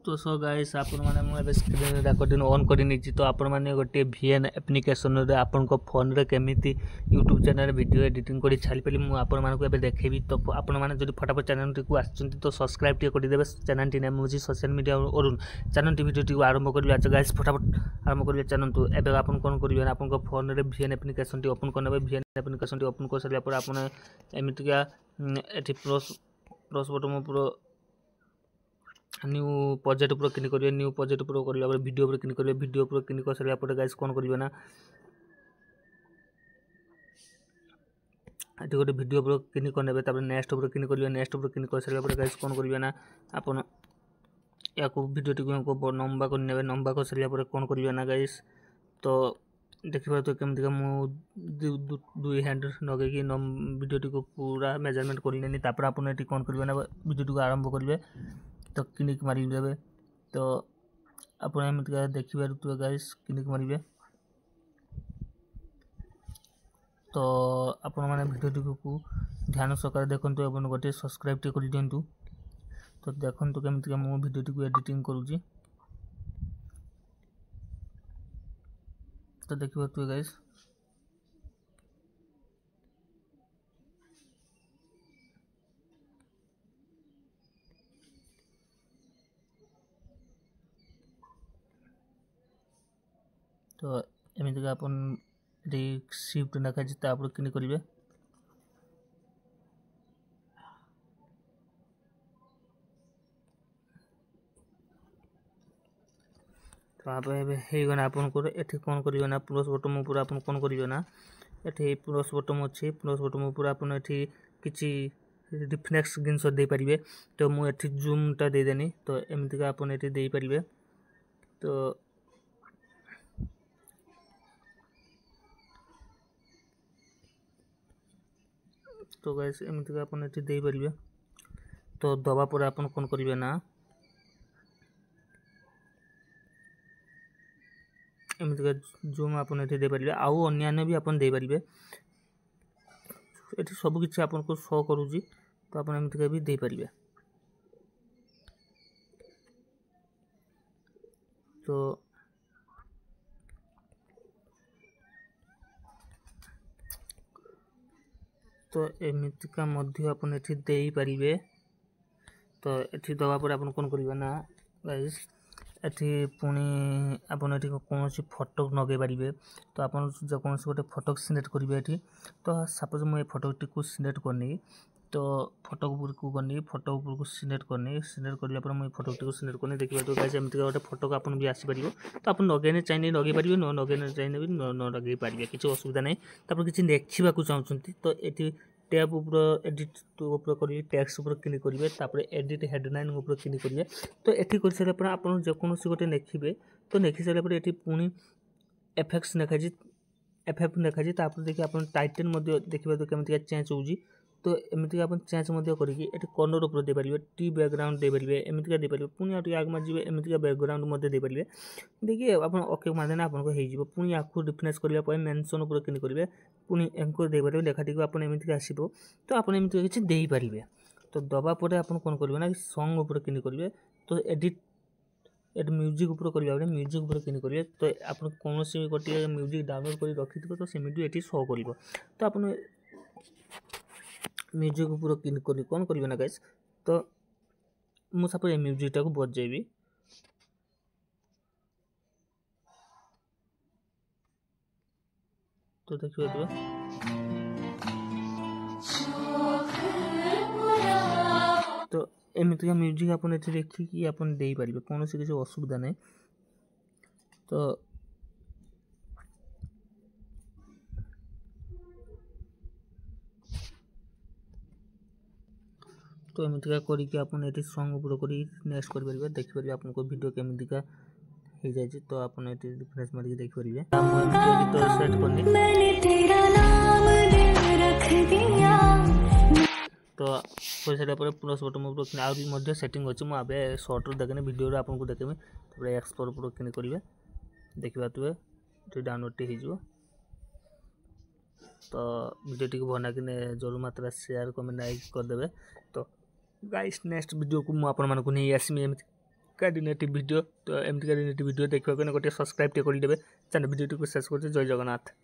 तो so guys आपण माने मु स्क्रीन रिकॉर्डिंग ऑन करि निछि तो आपण माने गोटे VN एप्लिकेशन रे आपण को फोन रे केमिति YouTube चैनल वीडियो एडिटिंग करि छाली पेली मु आपण माने को एबे देखेबी। तो आपण माने जदि फटाफट चैनल टी को आछुंती तो सब्सक्राइब टी करि देबे। चैनल टी नाम होछि सोशल मीडिया अरुण। चैनल टी वीडियो टी को आरंभ करिया। अच्छा गाइस फटाफट आरंभ करिया चैनल तो एबे आपण कोन करिवे आपण को फोन रे VN एप्लिकेशन टी ओपन करनेबे। VN एप्लिकेशन टी ओपन कर सलिया पर आपण एमितिका एठी प्लस बटन पूरा न्यू प्रोजेक्ट पर क्लिक करिवे। न्यू प्रोजेक्ट पर करला पर वीडियो पर क्लिक करिवे। वीडियो पर क्लिक कर सरिया पर गाइस कोन करिवे ना एटी गोटे वीडियो पर क्लिक करनेबे। तापर नेक्स्ट पर क्लिक करिवे। नेक्स्ट पर क्लिक कर सरिया पर गाइस कोन करिवे ना आपण या को वीडियो टी को लंबा कर नेबे। लंबा कर सरिया पर कोन करिवे ना गाइस तो देखिबा तो केमति का मु दुई हैंड नगे की वीडियो टी को पूरा मेजरमेंट कर लेनी। तापर आपण एटी कोन करिवे ना वीडियो टी को आरंभ करिवे तो क्लिक मारि देबे। तो आपण एमति का देखिबा तो गाइस क्लिक मारिबे तो आपण माने वीडियो टी को ध्यान सहकारे देखंतु एवं गोटे सब्सक्राइब टी करि दियंतु। तो देखंतु केमति का मु वीडियो टी को एडिटिंग करूची तो देखिबा तो गाइस तो एमति का अपन शिफ्ट नखा जी तापर क्लिक करिवे। तो आप हे गना अपन को एठी कोन करिवे ना प्लस बटन पूरा अपन कोन करिवे ना एठी प्लस बटन अछि। प्लस बटन पूरा अपन एठी किछि रिफ्लेक्स गिंस दे परिवे। तो मु एठी जूम ता दे देनी तो एमति का अपन एठी दे परिवे। तो गाइस एमति का अपन एठी दे परिवे। तो दबा पर अपन कोन करिवे ना एमति का जूम अपन एठी दे परिवे। आउ अन्यान्य भी अपन दे परिवे। एठी सब किछि अपन को शो करूजी तो अपन एमति का भी दे परिवे। तो एमति का मध्य अपन एठी देई परिवे। तो एठी दबा पर अपन कोन करिवे ना गाइस एठी पुनी अपन एठी कोनोसी फोटो नगे परिवे। तो अपन जो कोनोसी गोटे फोटो सिलेक्ट करिवे एठी। तो सपोज मु ए फोटो टी को सिलेक्ट करनी तो फोटो ऊपर को गनी फोटो ऊपर को सिलेक्ट करनी। सिलेक्ट करला पर मु फोटो टी को सिलेक्ट करनी देखिबा तो गाइस एमति का गोटे फोटो को अपन भी आसी परिबो। तो अपन लगेने चाहिए लगे परिबे न लगेने चाहिए भी न लगे परिबे किछ असुविधा नै। तापर किछ देखिबा को चाहउछंती तो एठी टैब ऊपर एडिट तो ऊपर करिवे टेक्स्ट ऊपर क्लिक करिवे। तापर एडिट हेडलाइन ऊपर क्लिक करिवे। तो एठी कर सले पर अपन जे कोनोसी गोटे नेखिबे तो नेखि सले पर एठी पुनी एफएक्स नेखाजी एफएफ नेखाजी। तापर देखि अपन टाइटल मध्ये देखिबा तो केमति चेंज होउजी। तो एमति अपन चेंज मध्ये करिकि एठी कॉर्नर ऊपर दे परिबे। टी बैकग्राउंड दे परिबे एमति का दे परिबे। पुनी आटि आग मा जिवे एमति का बैकग्राउंड मध्ये दे परिबे। देखि अपन ओके माने अपन को हे जिवो। पुनी आखु डिफरेंस करिया पय मेंशन ऊपर क्लिक करिवे। पुनी एंकर दे परिबे लेखाटी को अपन एमति का आसीबो। तो अपन एमति किछि देई परिबे। तो दबा परे अपन कोन करिवे ना सॉन्ग ऊपर क्लिक करिवे। तो एड म्यूजिक ऊपर करिया बले म्यूजिक ऊपर क्लिक करिवे। तो अपन कोनोसी गोटे म्यूजिक डाउनलोड करि रखिथिबो तो सेमिडि एठी शो करिवो। तो अपन म्यूजिक ऊपर क्लिक करि कोन करिवे ना गाइस तो मु सपोज म्यूजिक टा को बजेबी। तो देखियो तो एमति का म्यूजिक अपन एठी देखि कि अपन देई परिबे कोनोसी किछ असुविधा नै। तो एमति का करी कि अपन एठी सॉन्ग ऊपर करी नेक्स्ट कर परिबे। देखि परिबे अपन को वीडियो केमति का हे जाय छी। तो अपन एठी रिफ्रेश मारि देखि परिबे। हम वीडियो तो सेट करनी मैंने तेरा नाम दिल रख दिया। तो पैसा पर प्लस बटन ऊपर आ भी मध्ये सेटिंग अछि। मु आबे शॉर्ट रो देखने वीडियो रे अपन को देखेबे। तब एक्सपोर्ट ऊपर क्लिक करिवे देखिबा तुए तो डाउनलोड टी हे जिवो। तो वीडियो टी को बना कि जरूर मात्रा शेयर कमेंट लाइक कर देबे। तो गाइस नेक्स्ट वीडियो को मु आपन मन को नै आसीमी रिलेटिव वीडियो तो एमती रिलेटिव वीडियो देखा गोटे सब्सक्राइब करदे चैनल वीडियो को शेष कर जय जगन्नाथ।